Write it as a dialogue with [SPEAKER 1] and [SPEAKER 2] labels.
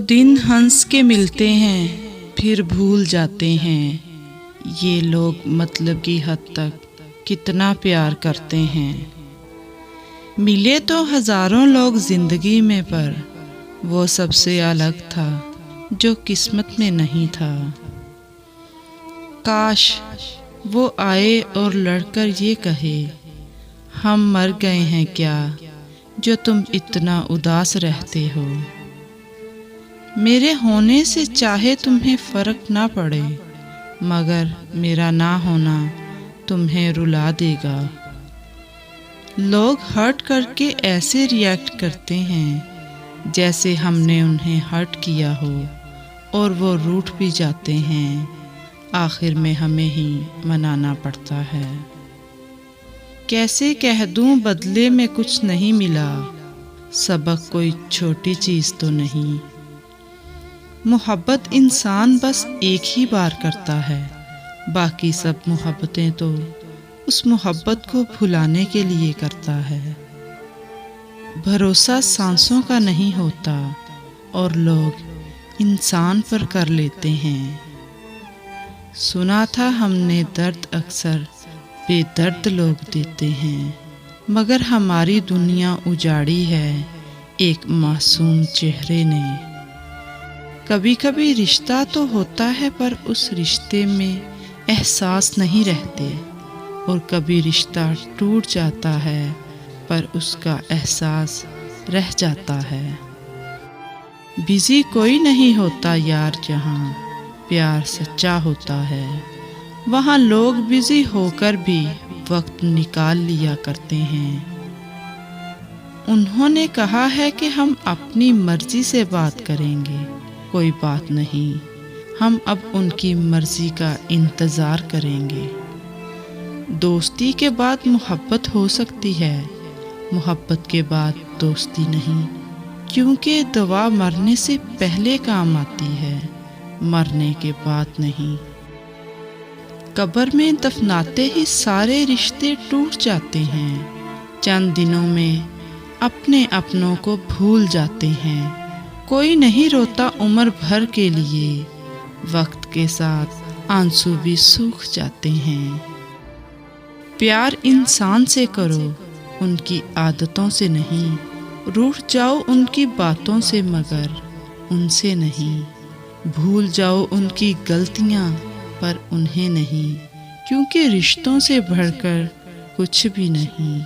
[SPEAKER 1] दिन हंस के मिलते हैं फिर भूल जाते हैं, ये लोग मतलब की हद तक कितना प्यार करते हैं। मिले तो हजारों लोग जिंदगी में, पर वो सबसे अलग था जो किस्मत में नहीं था। काश वो आए और लड़कर ये कहे, हम मर गए हैं क्या जो तुम इतना उदास रहते हो। मेरे होने से चाहे तुम्हें फर्क ना पड़े, मगर मेरा ना होना तुम्हें रुला देगा। लोग हर्ट करके ऐसे रिएक्ट करते हैं जैसे हमने उन्हें हर्ट किया हो, और वो रूठ भी जाते हैं। आखिर में हमें ही मनाना पड़ता है। कैसे कह दूं बदले में कुछ नहीं मिला, सबक कोई छोटी चीज़ तो नहीं। मोहब्बत इंसान बस एक ही बार करता है, बाकी सब मोहब्बतें तो उस मोहब्बत को भुलाने के लिए करता है। भरोसा सांसों का नहीं होता और लोग इंसान पर कर लेते हैं। सुना था हमने दर्द अक्सर बेदर्द लोग देते हैं, मगर हमारी दुनिया उजाड़ी है एक मासूम चेहरे ने। कभी कभी रिश्ता तो होता है पर उस रिश्ते में एहसास नहीं रहते, और कभी रिश्ता टूट जाता है पर उसका एहसास रह जाता है। बिजी कोई नहीं होता यार, जहाँ प्यार सच्चा होता है वहाँ लोग बिजी होकर भी वक्त निकाल लिया करते हैं। उन्होंने कहा है कि हम अपनी मर्जी से बात करेंगे, कोई बात नहीं, हम अब उनकी मर्जी का इंतज़ार करेंगे। दोस्ती के बाद मोहब्बत हो सकती है, मोहब्बत के बाद दोस्ती नहीं, क्योंकि दवा मरने से पहले काम आती है, मरने के बाद नहीं। कब्र में दफनाते ही सारे रिश्ते टूट जाते हैं, चंद दिनों में अपने अपनों को भूल जाते हैं। कोई नहीं रोता उम्र भर के लिए, वक्त के साथ आंसू भी सूख जाते हैं। प्यार इंसान से करो, उनकी आदतों से नहीं। रूठ जाओ उनकी बातों से, मगर उनसे नहीं। भूल जाओ उनकी गलतियाँ, पर उन्हें नहीं, क्योंकि रिश्तों से बढ़कर कुछ भी नहीं।